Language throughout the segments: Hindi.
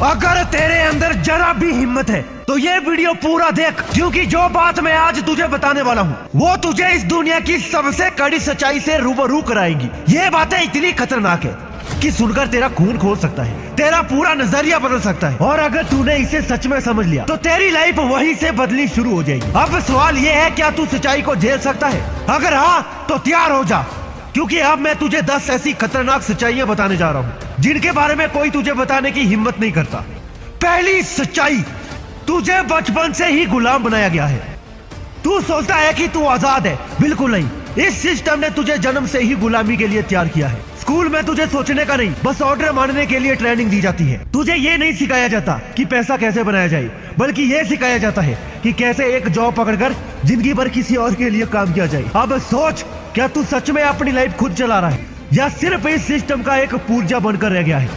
अगर तेरे अंदर जरा भी हिम्मत है तो ये वीडियो पूरा देख, क्योंकि जो बात मैं आज तुझे बताने वाला हूँ वो तुझे इस दुनिया की सबसे कड़ी सच्चाई से रूबरू कराएगी। ये बातें इतनी खतरनाक है कि सुनकर तेरा खून खोल सकता है, तेरा पूरा नजरिया बदल सकता है, और अगर तूने इसे सच में समझ लिया तो तेरी लाइफ वहीं से बदलनी शुरू हो जाएगी। अब सवाल ये है, क्या तू सच्चाई को झेल सकता है? अगर हाँ तो तैयार हो जा, क्योंकि अब मैं तुझे 10 ऐसी खतरनाक सच्चाइयां बताने जा रहा हूँ जिनके बारे में कोई तुझे बताने की हिम्मत नहीं करता। पहली सच्चाई, तुझे बचपन से ही गुलाम बनाया गया है। तू सोचता है कि तू आजाद है, बिल्कुल नहीं। इस सिस्टम ने तुझे जन्म से ही गुलामी के लिए तैयार किया है। स्कूल में तुझे सोचने का नहीं, बस ऑर्डर मानने के लिए ट्रेनिंग दी जाती है। तुझे ये नहीं सिखाया जाता कि पैसा कैसे बनाया जाए, बल्कि ये सिखाया जाता है कि कैसे एक जॉब पकड़कर जिंदगी भर किसी और के लिए काम किया जाए। अब सोच, क्या तू सच में अपनी लाइफ खुद चला रहा है या सिर्फ इस सिस्टम का एक पुर्जा बनकर रह गया है?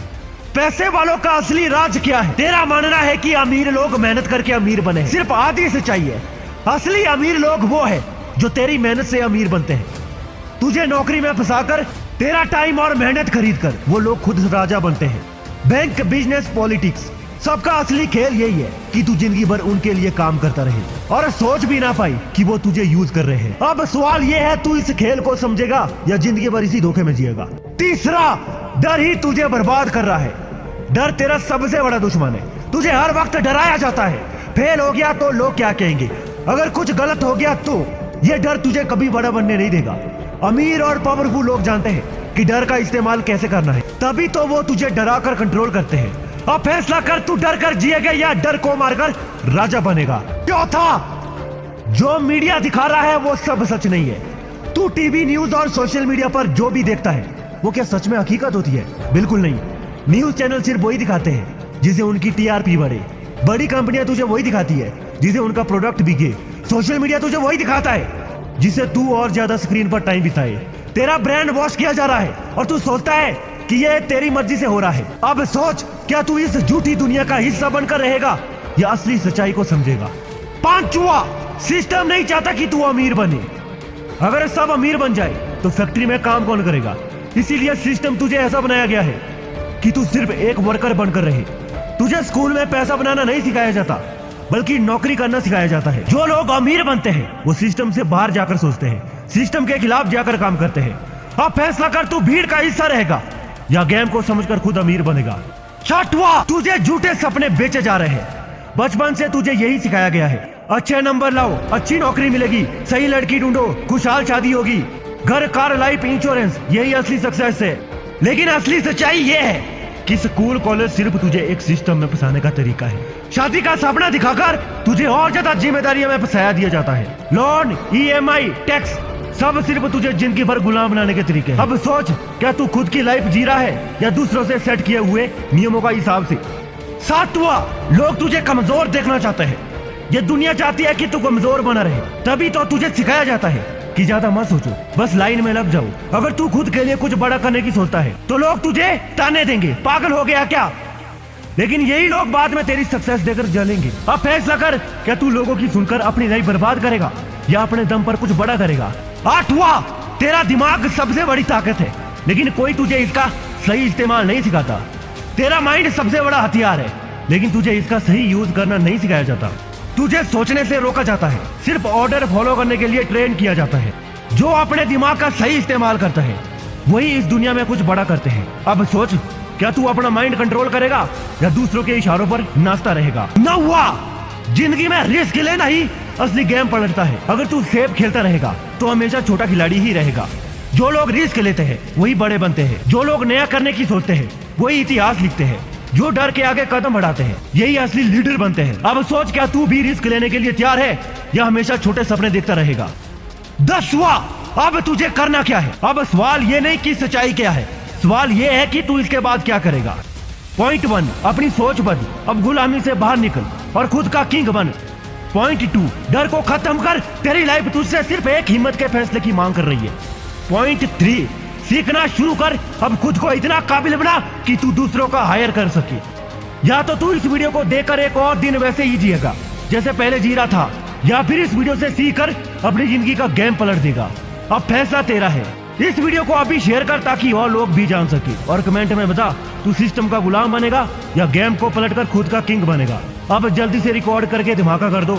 पैसे वालों का असली राज क्या है? तेरा मानना है कि अमीर लोग मेहनत करके अमीर बने हैं। सिर्फ आधी सच्चाई है। असली अमीर लोग वो है जो तेरी मेहनत से अमीर बनते हैं। तुझे नौकरी में फंसाकर, तेरा टाइम और मेहनत खरीद कर वो लोग खुद राजा बनते हैं। बैंक, बिजनेस, पॉलिटिक्स, सबका असली खेल यही है कि तू जिंदगी भर उनके लिए काम करता रहे और सोच भी ना पाई कि वो तुझे यूज कर रहे हैं। अब सवाल ये है, तू इस खेल को समझेगा या जिंदगी भर इसी धोखे में जिएगा? तीसरा, डर ही तुझे बर्बाद कर रहा है। डर तेरा सबसे बड़ा दुश्मन है। तुझे हर वक्त डराया जाता है। फेल हो गया तो लोग क्या कहेंगे, अगर कुछ गलत हो गया तो। ये डर तुझे कभी बड़ा बनने नहीं देगा। अमीर और पावरफुल लोग जानते हैं कि डर का इस्तेमाल कैसे करना है, तभी तो वो तुझे डरा कर कंट्रोल करते हैं। अब फैसला कर, तू डर कर जिएगा या डर को मारकर राजा बनेगा। चौथा, जो मीडिया दिखा रहा है वो सब सच नहीं है। तू टीवी, न्यूज और सोशल मीडिया पर जो भी देखता है वो क्या सच में हकीकत होती है? बिल्कुल नहीं। न्यूज चैनल सिर्फ वही दिखाते हैं जिसे उनकी टीआरपी बढ़े। बड़ी कंपनियां तुझे वही दिखाती है जिसे उनका प्रोडक्ट बिके। सोशल मीडिया तुझे वही दिखाता है जिसे तू और ज्यादा स्क्रीन पर टाइम बिताए। तेरा ब्रांड वॉश किया जा रहा है और तू सोचता है कि ये तेरी मर्जी से हो रहा है। अब सोच, क्या तू इस झूठी दुनिया का हिस्सा बनकर रहेगा या असली सच्चाई को समझेगा? पांचवा, सिस्टम नहीं चाहता कि तू अमीर बने। अगर सब अमीर बन जाए तो फैक्ट्री में काम कौन करेगा? इसीलिए सिस्टम तुझे ऐसा बनाया गया है कि तू सिर्फ एक वर्कर बनकर रहे। तुझे स्कूल में पैसा बनाना नहीं सिखाया जाता, बल्कि नौकरी करना सिखाया जाता है। जो लोग अमीर बनते हैं वो सिस्टम से बाहर जाकर सोचते हैं, सिस्टम के खिलाफ जाकर काम करते हैं। अब फैसला कर, तू भीड़ का हिस्सा रहेगा या गेम को समझकर खुद अमीर बनेगा। छठवां, तुझे झूठे सपने बेचे जा रहे हैं। बचपन से तुझे यही सिखाया गया है, अच्छे नंबर लाओ, अच्छी नौकरी मिलेगी, सही लड़की ढूंढो, खुशहाल शादी होगी, घर, कार, लाइफ इंश्योरेंस, यही असली सक्सेस है। लेकिन असली सच्चाई ये है कि स्कूल, कॉलेज सिर्फ तुझे एक सिस्टम में फंसाने का तरीका है। शादी का सपना दिखाकर तुझे और ज्यादा जिम्मेदारियों में फंसाया दिया जाता है। लोन, ईएमआई, टैक्स, सब सिर्फ तुझे जिंदगी भर गुलाम बनाने के तरीके हैं। अब सोच, क्या तू खुद की लाइफ जी रहा है या दूसरों से सेट किए हुए नियमों का हिसाब से? सातवां, लोग तुझे कमजोर देखना चाहते हैं। ये दुनिया चाहती है कि तू कमजोर बना रहे, तभी तो तुझे सिखाया जाता है कि ज्यादा मत सोचो, बस लाइन में लग जाओ। अगर तू खुद के लिए कुछ बड़ा करने की सोचता है तो लोग तुझे ताने देंगे, पागल हो गया क्या? लेकिन यही लोग बाद में तेरी सक्सेस देकर जलेंगे। अब फैसला कर, क्या तू लोगों की सुनकर अपनी लाइफ बर्बाद करेगा या अपने दम पर कुछ बड़ा करेगा? आठवां, तेरा दिमाग सबसे बड़ी ताकत है, लेकिन कोई तुझे इसका सही इस्तेमाल नहीं सिखाता। तेरा माइंड सबसे बड़ा हथियार है, लेकिन तुझे इसका सही यूज करना नहीं सिखाया जाता। तुझे सोचने से रोका जाता है, सिर्फ ऑर्डर फॉलो करने के लिए ट्रेन किया जाता है। जो अपने दिमाग का सही इस्तेमाल करता है वही इस दुनिया में कुछ बड़ा करते हैं। अब सोच, क्या तू अपना माइंड कंट्रोल करेगा या दूसरों के इशारों पर नाचता रहेगा? नौवां, जिंदगी में रिस्क लेना ही असली गेम पलटता है। अगर तू सेफ खेलता रहेगा तो हमेशा छोटा खिलाड़ी ही रहेगा। जो लोग रिस्क लेते हैं वही बड़े बनते हैं। जो लोग नया करने की सोचते हैं वही इतिहास लिखते हैं। जो डर के आगे कदम बढ़ाते हैं यही असली लीडर बनते हैं। अब सोच, क्या तू भी रिस्क लेने के लिए तैयार है या हमेशा छोटे सपने देखता रहेगा? 10वां, अब तुझे करना क्या है? अब सवाल ये नहीं कि सच्चाई क्या है, सवाल ये है कि तू इसके बाद क्या करेगा। पॉइंट 1, अपनी सोच बदल, अब गुलामी से बाहर निकल और खुद का किंग बन। पॉइंट 2, डर को खत्म कर, तेरी लाइफ तुझसे सिर्फ एक हिम्मत के फैसले की मांग कर रही है। पॉइंट 3, सीखना शुरू कर, अब खुद को इतना काबिल बना कि तू दूसरों का हायर कर सके। या तो तू इस वीडियो को देखकर एक और दिन वैसे ही जिएगा जैसे पहले जी रहा था, या फिर इस वीडियो से सीखकर अपनी जिंदगी का गेम पलट देगा। अब फैसला तेरा है। इस वीडियो को अभी शेयर कर ताकि और लोग भी जान सके, और कमेंट में बता तू सिस्टम का गुलाम बनेगा या गेम को पलटकर खुद का किंग बनेगा। अब जल्दी से रिकॉर्ड करके धमाका कर दो।